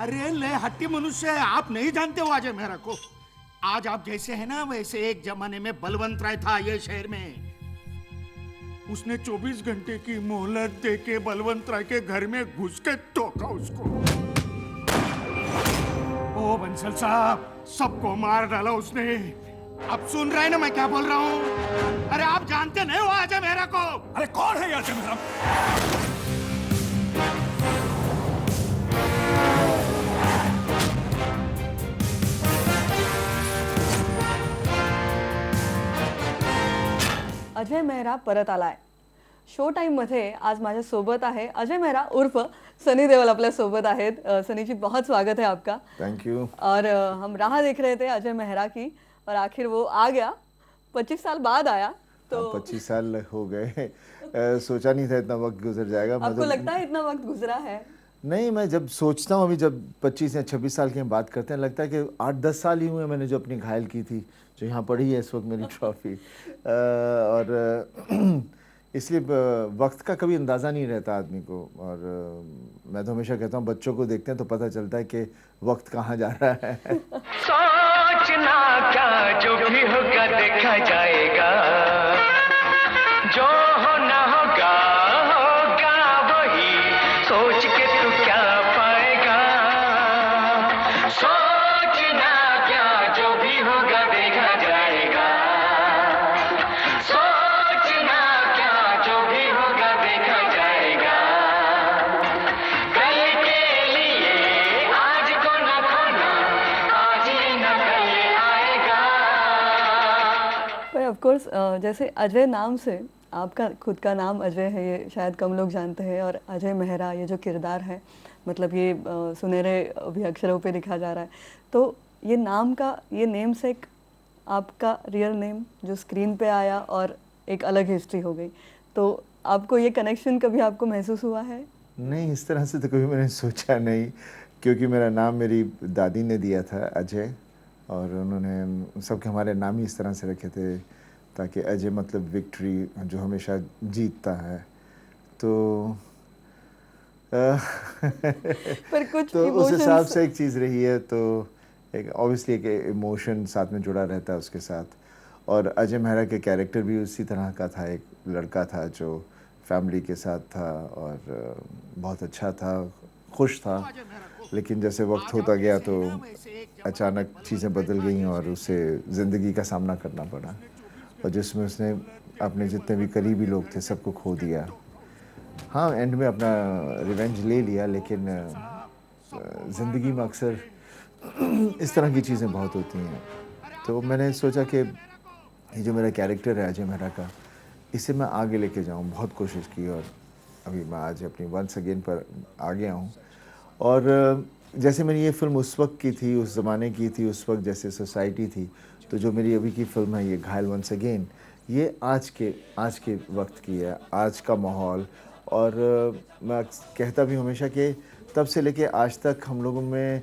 अरे ले हट्टी मनुष्य है, आप नहीं जानते हो अजय मेहरा को। आज आप जैसे है ना वैसे एक जमाने में बलवंत राय था ये शहर में। उसने 24 घंटे की मोहलत देके बलवंत राय के घर में घुस के ठोका उसको। ओ बंसल साहब, सबको मार डाला उसने। अब सुन रहे हैं ना मैं क्या बोल रहा हूँ? अरे आप जानते नहीं हो अजय मेहरा को? अरे कौन है अजय मेहरा? अजय मेहरा परत आलाय. शो टाईममध्ये आज माझ्यासोबत आहे अजय मेहरा उर्फ सनी देओल अपने सोबत आहेत. सनी जी बहुत स्वागत है आपका. Thank you. और हम राह देख रहे थे अजय मेहरा की और आखिर वो आ गया. 25 साल बाद आया. तो 25 साल हो गए. सोचा नहीं था इतना वक्त गुजर जाएगा. आपको लगता है इतना वक्त गुजरा है? नहीं, मैं जब सोचता हूँ अभी जब 25 या 26 साल की हम बात करते हैं, लगता है कि 8-10 साल ही हुए मैंने जो अपनी घायल की थी, जो यहाँ पड़ी है इस वक्त मेरी ट्रॉफी. और इसलिए वक्त का कभी अंदाज़ा नहीं रहता आदमी को. और मैं तो हमेशा कहता हूँ बच्चों को देखते हैं तो पता चलता है कि वक्त कहाँ जा रहा है. सोचना क्या, जो भी होगा देखा जाएगा. जो होना होगा होगा वही, सोच के तू क्या पाएगा. सोचना क्या, जो भी होगा देखा जाएगा. सोचना क्या, जो भी होगा देखा जाएगा. कल के लिए आज को न खोना, आज ही न कल आएगा. पर ऑफ कोर्स जैसे अजय नाम से आपका खुद का नाम अजय है, ये शायद कम लोग जानते हैं. और अजय मेहरा ये जो किरदार है, मतलब ये सुनहरे भी अक्षरों पे लिखा जा रहा है. तो ये नाम का, ये नेम से एक आपका रियल नेम जो स्क्रीन पे आया और एक अलग हिस्ट्री हो गई. तो आपको ये कनेक्शन कभी आपको महसूस हुआ है? नहीं, इस तरह से तो कभी मैंने सोचा नहीं, क्योंकि मेरा नाम मेरी दादी ने दिया था अजय. और उन्होंने सबके हमारे नाम ही इस तरह से रखे थे ताकि अजय मतलब विक्ट्री, जो हमेशा जीतता है. तो पर कुछ तो उस हिसाब इमोशंस से एक चीज़ रही है. तो एक ऑब्वियसली एक इमोशन साथ में जुड़ा रहता है उसके साथ. और अजय मेहरा के कैरेक्टर भी उसी तरह का था. एक लड़का था जो फैमिली के साथ था और बहुत अच्छा था, खुश था. लेकिन जैसे वक्त होता गया तो अचानक चीज़ें बदल गई और उसे ज़िंदगी का सामना करना पड़ा. और जिसमें उसने अपने जितने भी करीबी लोग थे सबको खो दिया. हाँ, एंड में अपना रिवेंज ले लिया. लेकिन ज़िंदगी में अक्सर इस तरह की चीज़ें बहुत होती हैं. तो मैंने सोचा कि ये जो मेरा कैरेक्टर है अजय मेहरा का, इसे मैं आगे लेके जाऊँ. बहुत कोशिश की और अभी मैं आज अपनी वंस अगेन पर आ गया हूँ. और जैसे मेरी ये फ़िल्म उस वक्त की थी, उस ज़माने की थी, उस वक्त जैसे सोसाइटी थी, तो जो मेरी अभी की फ़िल्म है ये घायल वंस अगेन, ये आज के वक्त की है, आज का माहौल. और मैं कहता भी हमेशा कि तब से लेके आज तक हम लोगों में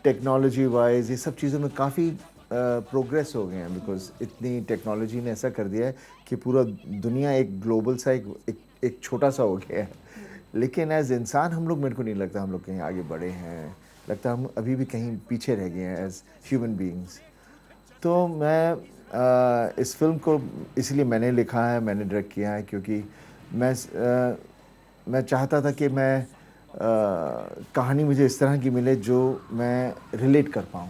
टेक्नोलॉजी वाइज ये सब चीज़ों में काफ़ी प्रोग्रेस हो गए हैं. बिकॉज़ इतनी टेक्नोलॉजी ने ऐसा कर दिया है कि पूरा दुनिया एक ग्लोबल सा एक छोटा सा हो गया है. लेकिन एज़ इंसान हम लोग, मेरे को नहीं लगता हम लोग कहीं आगे बढ़े हैं. लगता हम अभी भी कहीं पीछे रह गए हैं एज़ ह्यूमन बीइंग्स. तो मैं इस फ़िल्म को इसलिए मैंने लिखा है, मैंने डायरेक्ट किया है, क्योंकि मैं चाहता था कि मैं कहानी मुझे इस तरह की मिले जो मैं रिलेट कर पाऊँ,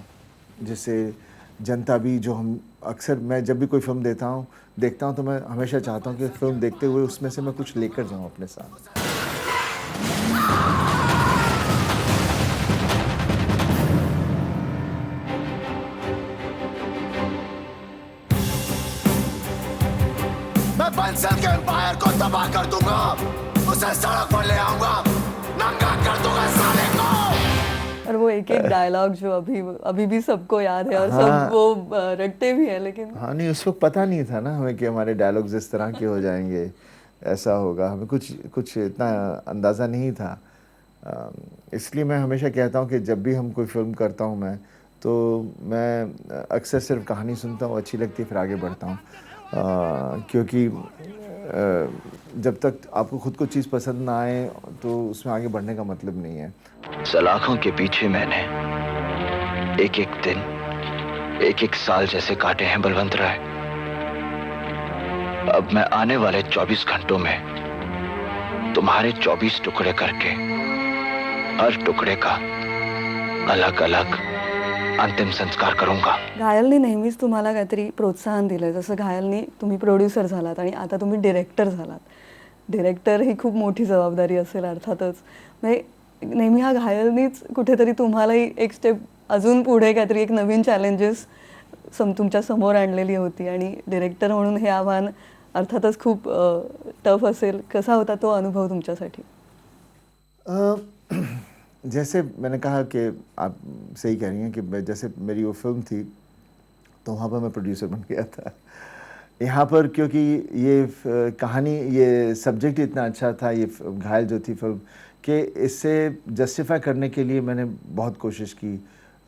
जिससे जनता भी, जो हम अक्सर, मैं जब भी कोई फ़िल्म देखता हूँ तो मैं हमेशा चाहता हूँ कि फ़िल्म देखते हुए उसमें से मैं कुछ लेकर जाऊँ अपने साथ. मैं बंसल के एम्पायर को तबाह कर दूंगा, उसे सड़क पर ले आऊंगा, नंगा कर दूंगा साले को. और वो एक डायलॉग जो अभी भी सबको याद है और हाँ, सब वो रटते भी हैं. लेकिन हाँ, नहीं, उस वक्त पता नहीं था ना हमें कि हमारे डायलॉग्स इस तरह के हो जाएंगे, ऐसा होगा. हमें कुछ इतना अंदाज़ा नहीं था. इसलिए मैं हमेशा कहता हूँ कि जब भी हम कोई फ़िल्म करता हूँ मैं, तो मैं अक्सर सिर्फ कहानी सुनता हूँ, अच्छी लगती है, फिर आगे बढ़ता हूँ. क्योंकि जब तक आपको खुद को चीज़ पसंद ना आए तो उसमें आगे बढ़ने का मतलब नहीं है. सलाखों के पीछे मैंने एक एक दिन, एक एक साल जैसे काटे हैं बलवंत राय। अब मैं आने वाले 24 घंटों में तुम्हारे 24 टुकड़े करके हर टुकड़े का अलग अलग अंतिम संस्कार करूंगा। घायलने नेहमीच तुम्हाला काहीतरी प्रोत्साहन दिलं, जसं घायलने तुम्ही प्रोड्युसर झालात आणि आता तुम्ही डिरेक्टर झालात. डिरेक्टर ही खूप मोठी जबाबदारी असेल अर्थातच. म्हणजे नेहमी हा घायलनीच कुठेतरी तुम्हालाही एक स्टेप अजून पुढे काहीतरी एक नवीन चॅलेंजेस तुमच्या समोर आणलेली होती आणि डिरेक्टर म्हणून हे आव्हान अर्थातच खूप टफ असेल. कसा होता तो अनुभव तुमच्यासाठी? जैसे मैंने कहा कि आप सही कह रही हैं कि जैसे मेरी वो फिल्म थी तो वहाँ पर मैं प्रोड्यूसर बन गया था. यहाँ पर क्योंकि ये कहानी, ये सब्जेक्ट इतना अच्छा था, ये घायल जो थी फिल्म, कि इससे जस्टिफाई करने के लिए मैंने बहुत कोशिश की.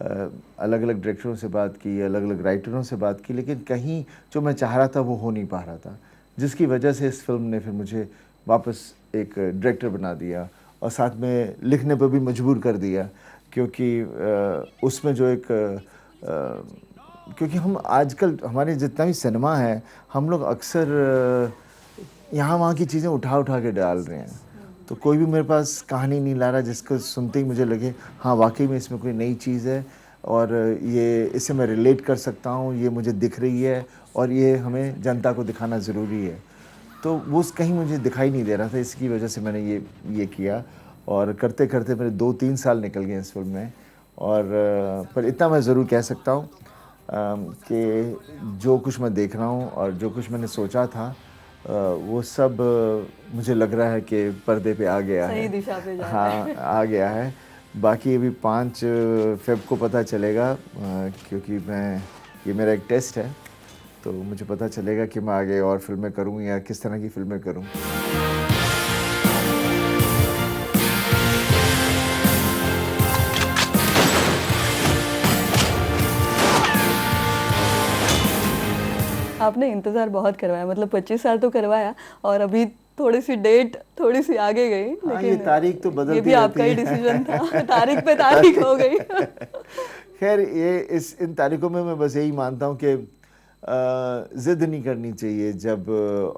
अलग अलग डायरेक्टरों से बात की, अलग अलग राइटरों से बात की, लेकिन कहीं जो मैं चाह रहा था वो हो नहीं पा रहा था, जिसकी वजह से इस फिल्म ने फिर मुझे वापस एक डायरेक्टर बना दिया और साथ में लिखने पर भी मजबूर कर दिया. क्योंकि उसमें जो एक क्योंकि हम आजकल हमारे जितना भी सिनेमा है, हम लोग अक्सर यहाँ वहाँ की चीज़ें उठा उठा के डाल रहे हैं. तो कोई भी मेरे पास कहानी नहीं ला रहा जिसको सुनते ही मुझे लगे हाँ वाकई में इसमें कोई नई चीज़ है और ये इससे मैं रिलेट कर सकता हूँ, ये मुझे दिख रही है और ये हमें जनता को दिखाना ज़रूरी है. तो वो कहीं मुझे दिखाई नहीं दे रहा था, इसकी वजह से मैंने ये किया और करते करते मेरे 2-3 साल निकल गए इस फिल्म में. और पर इतना मैं ज़रूर कह सकता हूँ कि जो कुछ मैं देख रहा हूँ और जो कुछ मैंने सोचा था वो सब मुझे लग रहा है कि पर्दे पे आ गया है. सही दिशा पे जा रहा हाँ है. आ गया है. बाकी अभी 5 फ़रवरी को पता चलेगा क्योंकि ये मेरा एक टेस्ट है, तो मुझे पता चलेगा कि मैं आगे और फिल्में करूँ या किस तरह की फिल्में करूँ. आपने इंतज़ार बहुत करवाया, मतलब 25 साल तो करवाया और अभी थोड़ी सी डेट थोड़ी सी आगे गई, हाँ, ये तारीख तो बदलती ये भी आपका ही रहती है. डिसीजन था. तारीख पे तारीख हो गई. खैर ये इन तारीखों में मैं बस यही मानता हूँ कि ज़िद नहीं करनी चाहिए जब,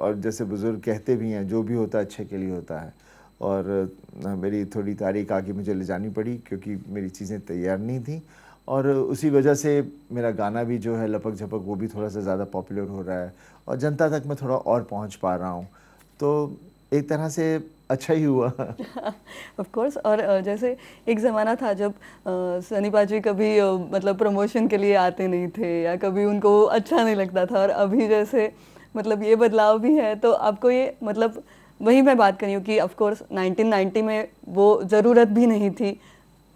और जैसे बुज़ुर्ग कहते भी हैं जो भी होता है अच्छे के लिए होता है. और मेरी थोड़ी तारीख आगे मुझे ले जानी पड़ी क्योंकि मेरी चीज़ें तैयार नहीं थी और उसी वजह से मेरा गाना भी जो है लपक झपक वो भी थोड़ा सा ज़्यादा पॉपुलर हो रहा है और जनता तक मैं थोड़ा और पहुंच पा रहा हूं, तो एक तरह से अच्छा ही हुआ. Of course. और जैसे एक ज़माना था जब सनी पाजी कभी मतलब प्रमोशन के लिए आते नहीं थे या कभी उनको अच्छा नहीं लगता था, और अभी जैसे मतलब ये बदलाव भी है, तो आपको ये मतलब वही मैं बात करी हूँ कि ऑफ कोर्स 1990 में वो ज़रूरत भी नहीं थी,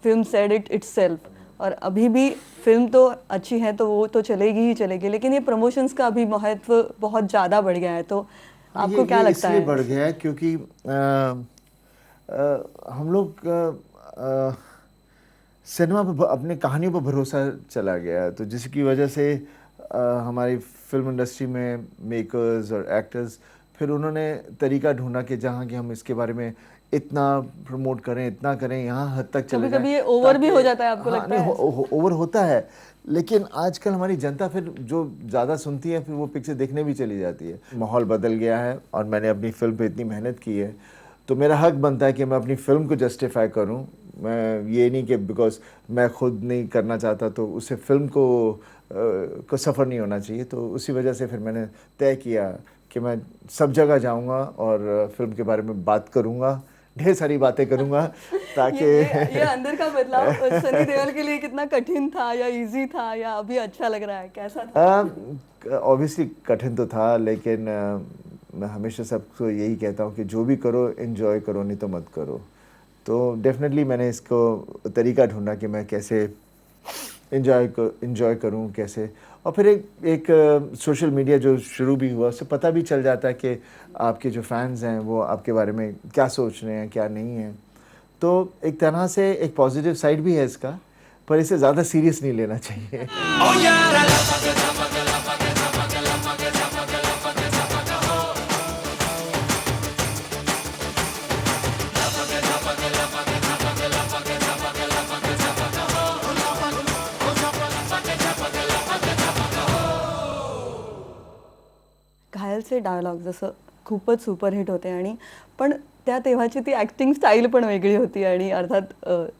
फिल्म सेड इट इटसेल्फ, और अभी भी फिल्म तो अच्छी है तो वो तो चलेगी ही चलेगी, लेकिन ये प्रमोशंस का अभी महत्व बहुत ज़्यादा बढ़ गया है. तो आपको क्या लगता है? इसलिए बढ़ गया है क्योंकि हम लोग सिनेमा पर अपने कहानियों पर भरोसा चला गया है, तो जिसकी वजह से हमारी फिल्म इंडस्ट्री में मेकर्स और एक्टर्स फिर उन्होंने तरीका ढूंढा कि जहाँ कि हम इसके बारे में इतना प्रमोट करें, इतना करें, यहाँ हद तक चले जाएं. कभी ये ओवर भी हो जाता है, आपको लगता है? ओवर होता है, लेकिन आजकल हमारी जनता फिर जो ज़्यादा सुनती है फिर वो पिक्चर देखने भी चली जाती है. माहौल बदल गया है और मैंने अपनी फिल्म पे इतनी मेहनत की है तो मेरा हक बनता है कि मैं अपनी फिल्म को जस्टिफाई करूं. मैं ये नहीं कि बिकॉज मैं खुद नहीं करना चाहता तो उससे फिल्म को सफ़र नहीं होना चाहिए. तो उसी वजह से फिर मैंने तय किया कि मैं सब जगह जाऊंगा और फिल्म के बारे में बात करूंगा, ढेर सारी बातें करूंगा ताकि ये अंदर का बदलाव सनी देओल के लिए कितना कठिन था या इजी था या अभी अच्छा लग रहा है, कैसा था? ऑब्वियसली कठिन तो था, लेकिन मैं हमेशा सबको यही कहता हूँ कि जो भी करो एंजॉय करो, नहीं तो मत करो. तो डेफिनेटली मैंने इसको तरीका ढूंढा कि मैं कैसे एंजॉय करूं कैसे. और फिर एक सोशल मीडिया जो शुरू भी हुआ उससे पता भी चल जाता है कि आपके जो फैंस हैं वो आपके बारे में क्या सोच रहे हैं क्या नहीं है. तो एक तरह से एक पॉजिटिव साइड भी है इसका, पर इसे ज़्यादा सीरियस नहीं लेना चाहिए. तेव्हाचे डायलॉग जसं खूपच सुपरहिट होते आणि पण त्या तेव्हाची ती ॲक्टिंग स्टाईल पण वेगळी होती आणि अर्थात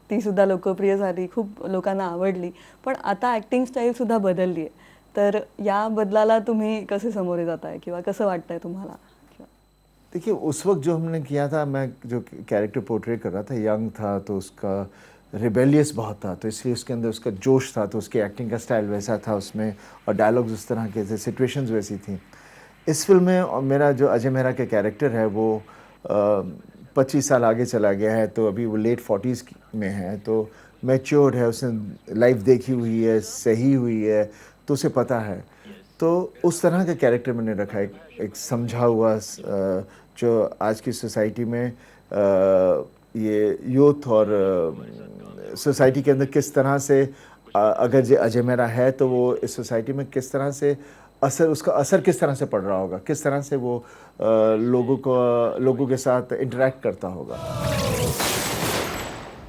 तीसुद्धा लोकप्रिय झाली, खूप लोकांना आवडली. पण आता ॲक्टिंग स्टाईलसुद्धा बदलली आहे. तर या बदलाला तुम्ही कसे सामोरे जाताय किंवा कसं वाटतंय तुम्हाला? देखिए उस वक्त जो हमने किया था, मैं जो कैरेक्टर पोर्ट्रे कर रहा था, यंग था तो उसका रिबेलियस बहुत था, तो इसलिए उसके अंदर उसका जोश था, तो उसकी एक्टिंग का स्टाइल वैसा था उसमें, और डायलॉग्स उस तरह के थे, सिचुएशंस वैसी थी। इस फिल्म में मेरा जो अजय मेहरा का कैरेक्टर है वो 25 साल आगे चला गया है, तो अभी वो लेट 40s में है, तो मैच्योर्ड है, उसने लाइफ देखी हुई है, सही हुई है, तो उसे पता है। तो उस तरह का कैरेक्टर मैंने रखा है, एक समझा हुआ जो आज की सोसाइटी में ये यूथ और सोसाइटी के अंदर किस तरह से अगर जो अजय मेहरा है तो वो इस सोसाइटी में किस तरह से उसका असर किस तरह से पड़ रहा होगा, किस तरह से वो लोगों के साथ इंटरेक्ट करता होगा।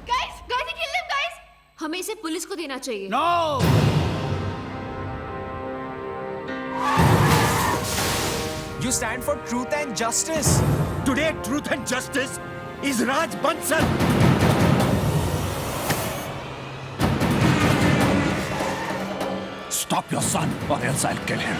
Guys guys kill them guys, हमें इसे पुलिस को देना चाहिए। You stand for truth and justice. Today, truth and justice is Raj Bansal. Stop your son, or else I'll kill him.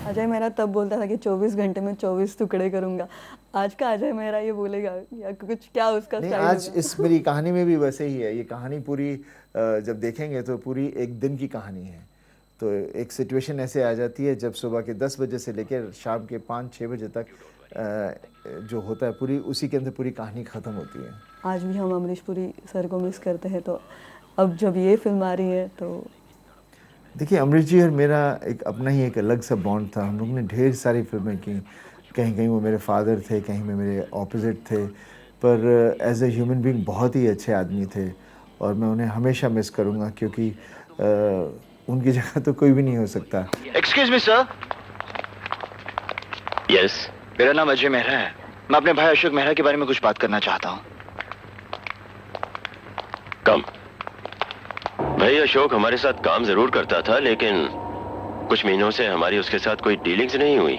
Ajay Mehra तब बोलता था कि 24 घंटे में 24 टुकड़े करूंगा। आज का अजय मेहरा ये बोलेगा या कुछ, क्या उसका नहीं, स्टाइल आज होगा? इस मेरी कहानी में भी वैसे ही है। ये कहानी पूरी जब देखेंगे तो पूरी एक दिन की कहानी है। तो एक सिचुएशन ऐसे आ जाती है जब सुबह के 10 बजे से लेकर शाम के 5-6 बजे तक जो होता है, पूरी उसी के अंदर पूरी कहानी ख़त्म होती है। आज भी हम अमरीश पुरी सर को मिस करते हैं, तो अब जब ये फिल्म आ रही है तो देखिए अमरीश जी और मेरा एक अपना ही एक अलग सा बॉन्ड था। हम लोग ने ढेर सारी फिल्में की, कहीं कहीं वो मेरे फादर थे, कहीं में मेरे ऑपोजिट थे, पर एज ए ह्यूमन बीइंग बहुत ही अच्छे आदमी थे और मैं उन्हें हमेशा मिस करूँगा, क्योंकि उनकी जगह तो कोई भी नहीं हो सकता। Excuse me sir. यस, मेरा नाम अजय मेहरा है। मैं अपने भाई अशोक मेहरा के बारे में कुछ बात करना चाहता हूँ। कम। भाई अशोक हमारे साथ काम जरूर करता था, लेकिन कुछ महीनों से हमारी उसके साथ कोई डीलिंग्स नहीं हुई।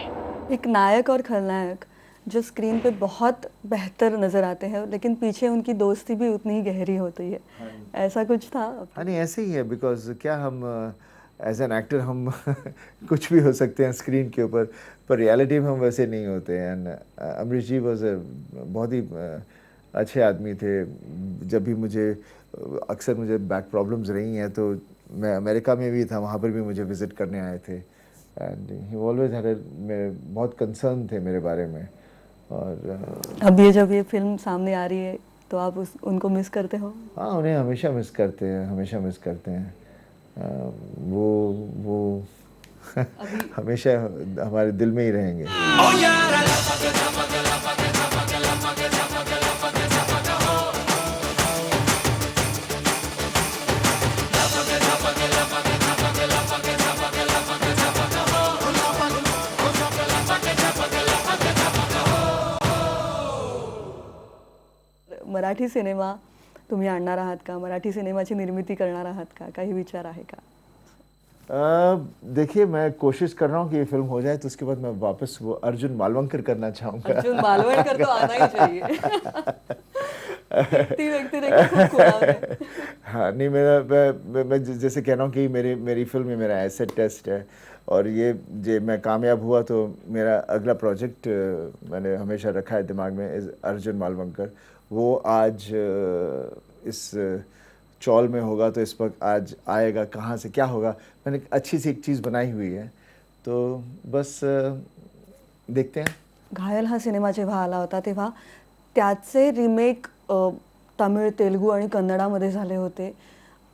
एक नायक और खलनायक जो स्क्रीन पे बहुत बेहतर नज़र आते हैं, लेकिन पीछे उनकी दोस्ती भी उतनी ही गहरी होती है। ऐसा कुछ था? हाँ नहीं, ऐसे ही है। बिकॉज क्या हम एज एन एक्टर हम कुछ भी हो सकते हैं स्क्रीन के ऊपर, पर रियलिटी में हम वैसे नहीं होते हैं। एंड अमरीश जी वॉज बहुत ही अच्छे आदमी थे। जब भी मुझे अक्सर मुझे बैक प्रॉब्लम्स रही हैं, तो मैं अमेरिका में भी था, वहाँ पर भी मुझे विज़िट करने आए थे। एंड ही ऑलवेज हैड बहुत कंसर्न थे मेरे बारे में। और अब ये जब ये फिल्म सामने आ रही है तो आप उनको मिस करते हो? हाँ, उन्हें हमेशा मिस करते हैं, हमेशा मिस करते हैं। वो हमेशा हमारे दिल में ही रहेंगे। मराठी सिनेमा तुम्ही आणणार आहात का? मराठी सिनेमाची निर्मिती करणार आहात का? काही विचार आहे का? देखिए मैं कोशिश कर रहा हूँ कि ये फिल्म हो जाए, तो उसके बाद मैं वापस वो अर्जुन मालवंकर करना चाहूँगा। अर्जुन मालवणकर तो आना ही चाहिए। व्यक्ति देखिए खूब खुलाव है। हाँ नहीं, मैं जैसे कह रहा हूँ कि मेरी फिल्म में मेरा एसेट टेस्ट है, और ये जो मैं कामयाब हुआ तो मेरा अगला प्रोजेक्ट मैंने हमेशा रखा है दिमाग में, इस अर्जुन मालवंकर। वो आज इस चौल में होगा, तो इस वक्त आज आएगा, कहाँ से क्या होगा, मैंने अच्छी सी एक चीज़ बनाई हुई है, तो बस देखते हैं। घायल हा सिनेमा जेव्हा आला होता तेव्हा त्याचे रिमेक तमिळ, तेलुगू आणि कन्नडामध्ये झाले होते।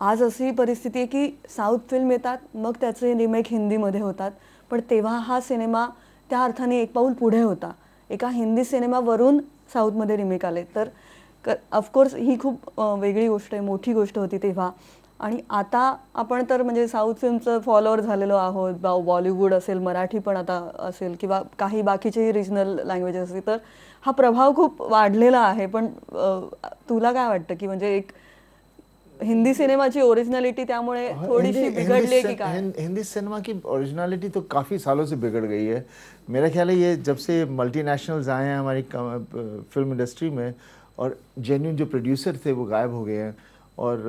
आज अशी परिस्थिती आहे की साऊथ फिल्म येतात, मग त्याचे रिमेक हिंदीमध्ये होतात, पण तेव्हा हा सिनेमा त्या अर्थाने एक पाऊल पुढे होता। एका हिंदी सिनेमावरून साऊथमध्ये रिमेक आले, तर ऑफकोर्स ही खूप वेगळी गोष्ट आहे, मोठी गोष्ट होती तेव्हा। आणि आता आपण तर म्हणजे साऊथ फिल्मचं फॉलोअर झालेलो आहोत, बॉलिवूड असेल, मराठी पण आता असेल, किंवा काही बाकीचेही रिजनल लँग्वेजेस असतील, तर हा प्रभाव खूप वाढलेला आहे। पण तुला काय वाटतं की म्हणजे एक हिंदी सिनेमाची ओरिजिनलिटी त्यामुळे थोडीशी बिघडली की काय? हिंदी सिनेमा की ओरिजिनलिटी तो काफ़ी सालों से बिगड़ गई है। मेरा ख्याल है ये जब से मल्टीनेशनल्स आए हैं हमारी फिल्म इंडस्ट्री में और जेन्युइन जो प्रोड्यूसर थे वो गायब हो गए हैं और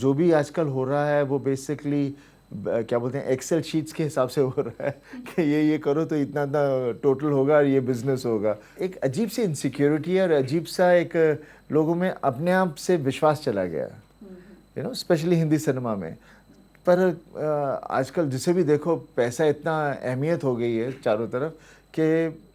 जो भी आजकल हो रहा है वो बेसिकली क्या बोलते हैं एक्सेल शीट्स के हिसाब से हो रहा है कि ये करो तो इतना इतना टोटल होगा और ये बिजनेस होगा। एक अजीब सी इनसिक्योरिटी है और अजीब सा एक लोगों में अपने आप से विश्वास चला गया, you know, specially Hindi cinema में। पर आजकल जिसे भी देखो पैसा इतना अहमियत हो गई है चारों तरफ कि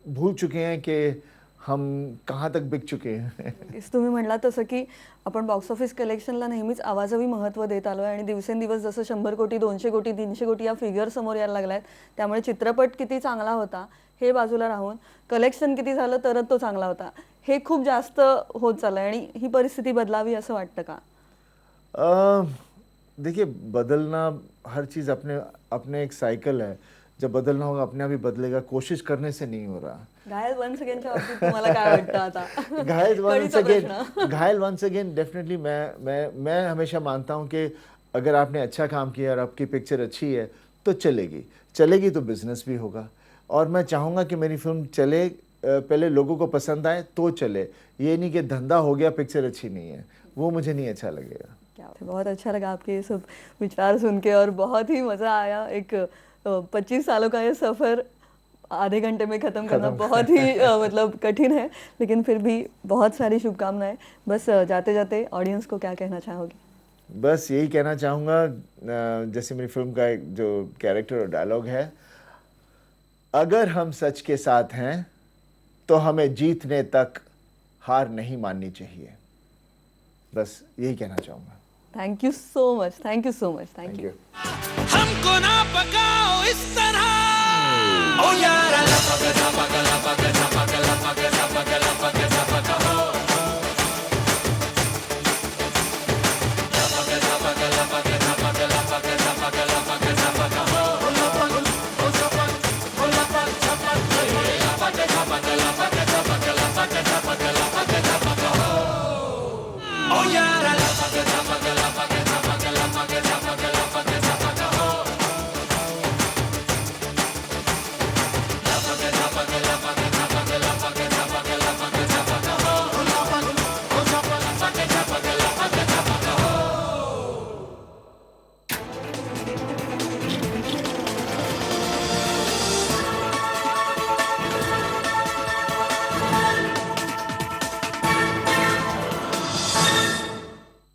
भूल चुके हैं कि हम कहाँ तक बिक चुके हैं। तुम्ही म्हणला तसं की आपण बॉक्स ऑफिस कलेक्शनला नेहमीच आवाजावी महत्त्व देत आलो आहे आणि दिवसेंदिवस जसं 100 कोटी 200 कोटी 300 कोटी या फिगर समोर यायला लागला आहेत, त्यामुळे चित्रपट किती चांगला होता हे बाजूला राहून कलेक्शन किती झालं तरच तो चांगला होता हे खूप जास्त होत चाललं आहे आणि ही परिस्थिती बदलावी असं वाटतं का? देखिए, बदलना हर चीज़ अपने अपने एक साइकिल है। जब बदलना होगा अपने आप ही बदलेगा, कोशिश करने से नहीं हो रहा। घायल वन्स अगेनच्या बाबतीत तुम्हाला काय वाटतं आता? घायल वन्स अगेन डेफिनेटली मैं हमेशा मानता हूँ कि अगर आपने अच्छा काम किया और आपकी पिक्चर अच्छी है तो चलेगी तो बिजनेस भी होगा। और मैं चाहूँगा कि मेरी फिल्म चले, पहले लोगों को पसंद आए तो चले, ये नहीं कि धंधा हो गया पिक्चर अच्छी नहीं है, वो मुझे नहीं अच्छा लगेगा। बहुत अच्छा लगा आपके ये सब विचार सुन के और बहुत ही मज़ा आया। एक 25 सालों का ये सफ़र आधे घंटे में ख़त्म करना बहुत ही मतलब कठिन है, लेकिन फिर भी बहुत सारी शुभकामनाएं। बस जाते जाते ऑडियंस को क्या कहना चाहोगे? बस यही कहना चाहूँगा, जैसे मेरी फिल्म का एक जो कैरेक्टर और डायलॉग है, अगर हम सच के साथ हैं तो हमें जीतने तक हार नहीं माननी चाहिए। बस यही कहना चाहूँगा। Thank you so much, thank you so much, thank you. हमको ना पकाओ इस तरह